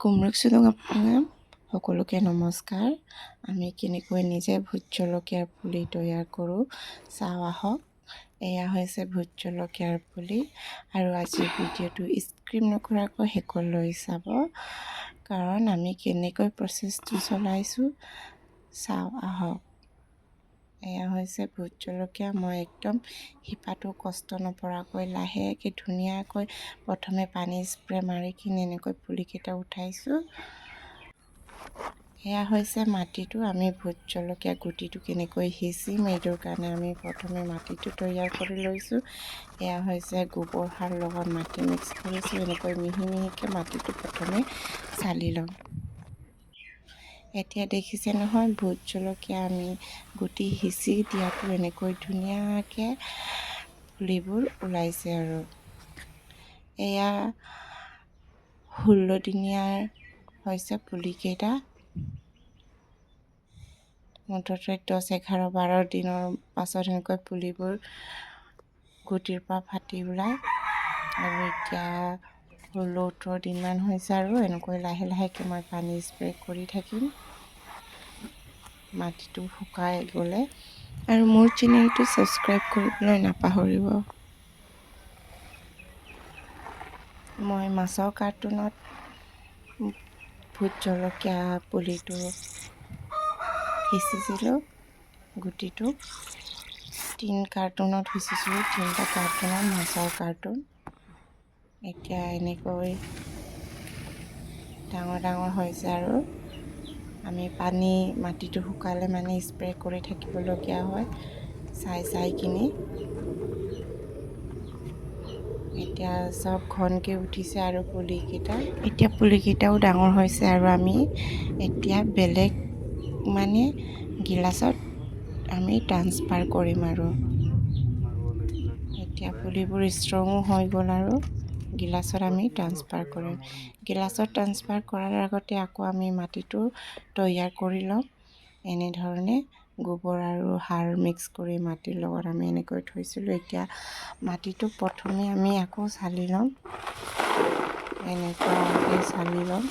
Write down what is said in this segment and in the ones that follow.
কুমৰক চুদং আপোনাক সকলোকে নমস্কাৰ। আমি কেনেকৈ নিজে ভোট জলকীয়াৰ পুলি তৈয়াৰ কৰোঁ চাওঁ আহক। এয়া হৈছে ভোট জলকীয়াৰ পুলি আৰু আজিৰ ভিডিঅ'টো স্ক্ৰিপ নকৰাকৈ শেষলৈ চাব, কাৰণ আমি কেনেকৈ প্ৰচেছটো চলাইছোঁ চাওঁ আহক। এয়া হৈছে ভোট জলকীয়া। মই একদম শিপাটো কষ্ট নপৰাকৈ লাহেকৈ ধুনীয়াকৈ প্ৰথমে পানী স্প্ৰে মাৰি কিনে এনেকৈ পুলিকেইটা উঠাইছোঁ। এয়া হৈছে মাটিটো। আমি ভোট জলকীয়া গুটিটো কেনেকৈ সিঁচিম এইটোৰ কাৰণে আমি প্ৰথমে মাটিটো তৈয়াৰ কৰি লৈছোঁ। এয়া হৈছে গোবৰ সাৰ লগত মাটি মিক্স কৰিছোঁ। এনেকৈ মিহি মিহিকৈ মাটিটো প্ৰথমে চালি ল'ম। এতিয়া দেখিছে নহয়, ভোট জলকীয়া আমি গুটি সিঁচি দিয়াটো এনেকৈ ধুনীয়াকৈ পুলিবোৰ ওলাইছে। আৰু এয়া 16 দিনীয়াৰ হৈছে পুলিকেইটা। মুঠতে 10, 11, 12 দিনৰ পাছত এনেকৈ পুলিবোৰ গুটিৰ পৰা ফাটি ওলায়। আৰু এতিয়া 16, 18 দিনমান হৈছে আৰু এনেকৈ লাহে লাহেকৈ মই পানী স্প্ৰে কৰি থাকিম মাটিটো শুকাই গ'লে। আৰু মোৰ চেনেলটো ছাবস্ক্ৰাইব কৰিবলৈ নাপাহৰিব। মই মাছৰ কাৰ্টুনত ভোট জলকীয়া পুলিটো সিঁচিছিলোঁ। গুটিটো 3 কাৰ্টুনত সিঁচিছিলোঁ, 3টা কাৰ্টুনত মাছৰ কাৰ্টুন। এতিয়া এনেকৈ ডাঙৰ ডাঙৰ হৈছে আৰু আমি পানী মাটিটো শুকালে মানে স্প্ৰে কৰি থাকিবলগীয়া হয় চাই কিনি। এতিয়া চব ঘনকৈ উঠিছে আৰু পুলিকেইটাও ডাঙৰ হৈছে। আৰু আমি এতিয়া বেলেগ মানে গিলাচত আমি ট্ৰান্সফাৰ কৰিম। আৰু এতিয়া পুলিবোৰ ষ্ট্ৰঙো হৈ গ'ল আৰু গিলাচত আমি ট্ৰান্সফাৰ কৰিম। গিলাচত ট্ৰান্সফাৰ কৰাৰ আগতে আকৌ আমি মাটিটো তৈয়াৰ কৰি ল'ম। এনেধৰণে গোবৰ আৰু সাৰ মিক্স কৰি মাটিৰ লগত আমি এনেকৈ থৈছিলোঁ। এতিয়া মাটিটো প্ৰথমে আমি আকৌ চালি ল'ম, এনেকুৱাকৈ চালি ল'ম।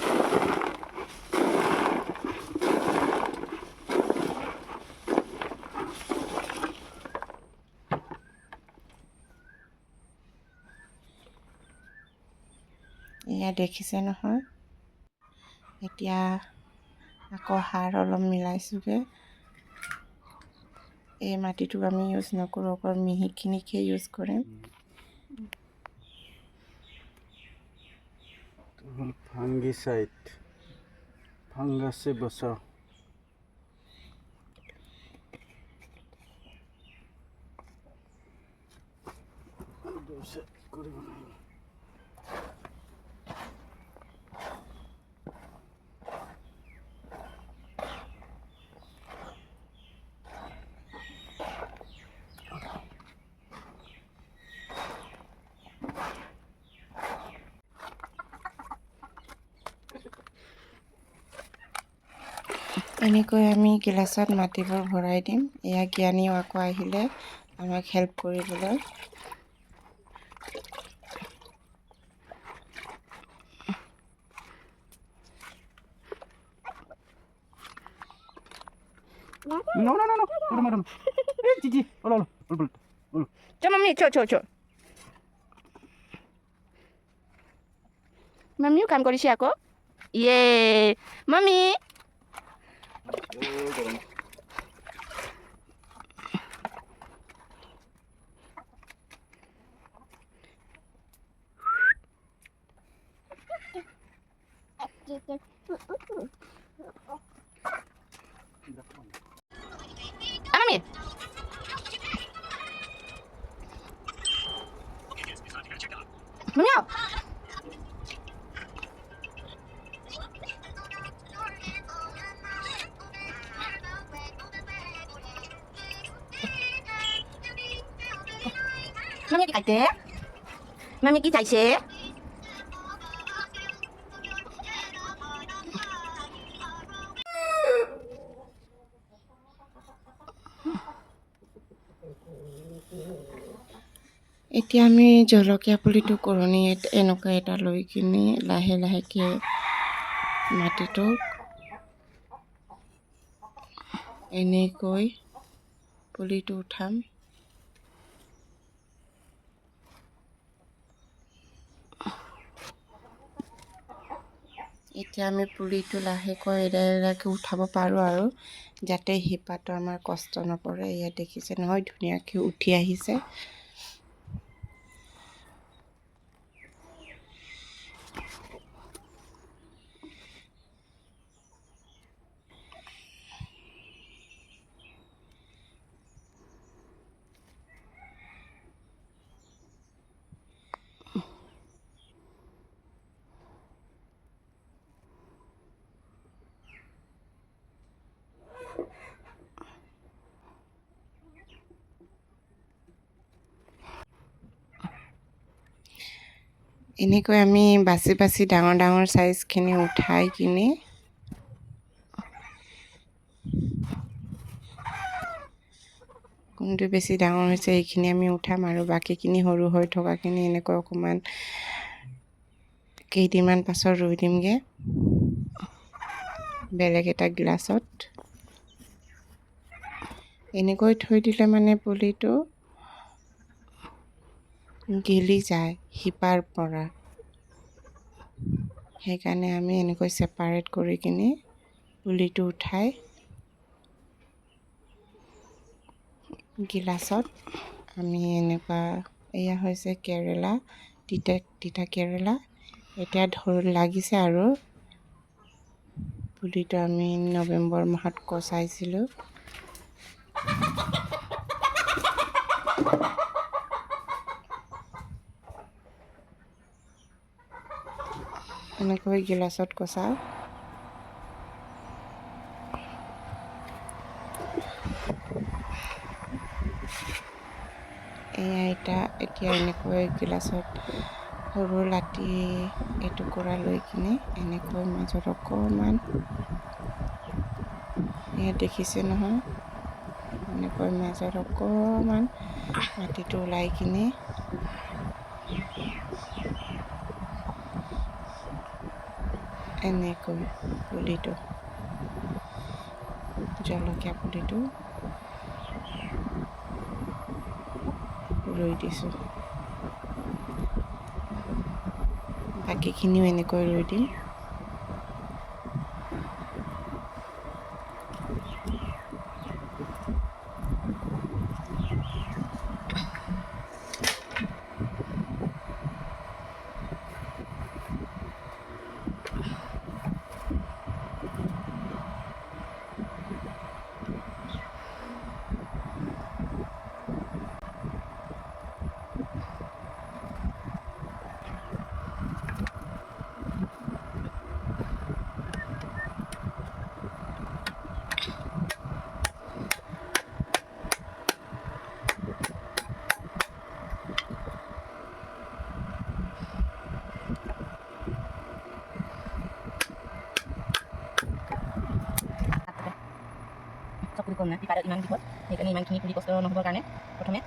এয়া দেখিছে নহয়। এতিয়া আকৌ সাৰ অলপ মিলাইছোঁগৈ। এই মাটিটো আমি ইউজ নকৰোঁ, অকল মিহিখিনিকে ইউজ কৰিম। ফাঙ্গিসাইড, ফাঙ্গাসে বচাও। এনেকৈ আমি গিলাচত মাটিবোৰ ভৰাই দিম। এয়া জ্ঞানীও আকৌ আহিলে আমাক হেল্প কৰিবলৈ। No. Udah. Cici. Olo. Coba Mami, coba. Mami কাম কৰিছে আকৌ। Mami. Mami. Mami. Mami কি খাইছে? Mami কি চাইছে? এতিয়া আমি জলকীয়া পুলিটো কৰণী এনেকুৱা এটা লৈ কিনি লাহে লাহেকৈ মাটিটো এনেকৈ পুলিটো উঠাম। এতিয়া আমি পুলিটো লাহেকৈ এডাল উঠাব পাৰোঁ আৰু যাতে শিপাটো আমাৰ কষ্ট নপৰে। ইয়াত দেখিছে নহয় ধুনীয়াকৈ উঠি আহিছে। এনেকৈ আমি বাছি বাছি ডাঙৰ ডাঙৰ চাইজখিনি উঠাই কিনি কোনটো বেছি ডাঙৰ হৈছে এইখিনি আমি উঠাম আৰু বাকীখিনি সৰু হৈ থকাখিনি এনেকৈ অকণমান কেইদিনমান পাছত ৰুই দিমগৈ বেলেগ এটা গ্লাছত। এনেকৈ থৈ দিলে মানে পুলিটো গেলি যায় শিপাৰ পৰা। সেইকাৰণে আমি এনেকৈ ছেপাৰেট কৰি কিনি পুলিটো উঠাই গিলাচত আমি এনেকুৱা, এয়া হৈছে কেৰেলা, তিতা কেৰেলা। এতিয়া লাগিছে আৰু পুলিটো আমি নৱেম্বৰ মাহত গছাইছিলোঁ। এনেকৈ গিলাচত গছাওঁ। এতিয়া এনেকৈ গিলাচত সৰু লাঠি এটুকুৰা লৈ কিনে এনেকৈ মাজত অকণমান, ইয়াত দেখিছে নহয়, এনেকৈ মাজত অকণমান মাটিটো ওলাই কিনে এনেকৈ পুলিটো, জলকীয়া পুলিটো ৰুই দিছোঁ। বাকীখিনিও এনেকৈ ৰুই দিম। পিপাৰত ইমান দীঘল, সেইকাৰণে ইমানখিনি পুলি কষ্ট নহ'বৰ কাৰণে প্ৰথমে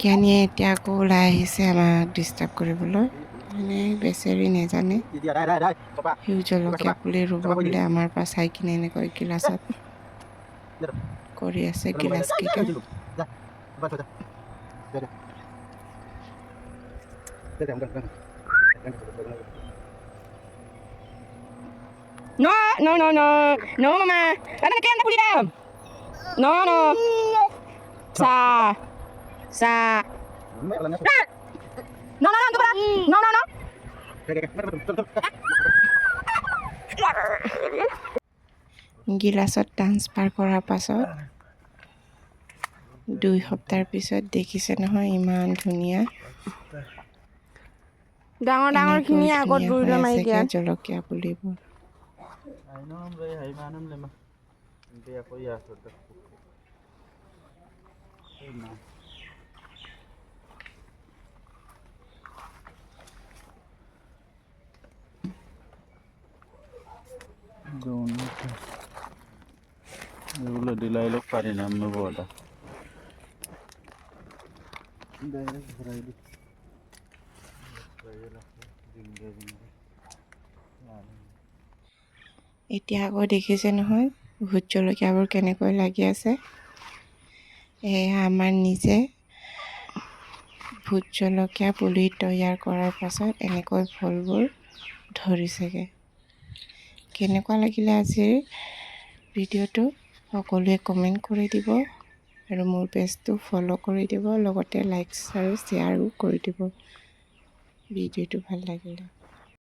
জ্ঞানীয়ে এতিয়া আকৌ ওলাই আহিছে আমাক ডিষ্টাৰ্ব কৰিবলৈ। মানে বেচেৰি নেজানে সেউজ জলকীয়া পুলি ৰুব বোলে আমাৰ পৰা চাই কিনে এনেকৈ গিলাচত কৰি আছে গিলাচকেইটা। No, no, no, no, no, mamá. Dame que anda pulida. No, no. Sa. Sa. No, no, no, no, no, no. গিলাচত ট্ৰান্সফাৰ কৰাৰ পাছত 2 সপ্তাহৰ পিছত দেখিছে নহয় ইমান ধুনীয়া। ডাঙৰ ডাঙৰখিনি আগত ৰুই ল'ম এতিয়া। জলকীয়া পুলিবোৰ এগুলো দিলাইলো পাৰি না আমি বড়টা ডাইৰেক্ট ভৰাই দিই এতিয়া আকৌ দেখিছে নহয় ভোট জলকীয়াবোৰ কেনেকৈ লাগি আছে। এয়া আমাৰ নিজে ভোট জলকীয়া পুলি তৈয়াৰ কৰাৰ পাছত এনেকৈ ফুলবোৰ ধৰিছেগৈ। কেনেকুৱা লাগিলে আজিৰ ভিডিঅ'টো সকলোৱে কমেণ্ট কৰি দিব আৰু মোৰ পেজটো ফ'ল' কৰি দিব, লগতে লাইক আৰু শ্বেয়াৰো কৰি দিব ভিডিঅ'টো ভাল লাগিলে।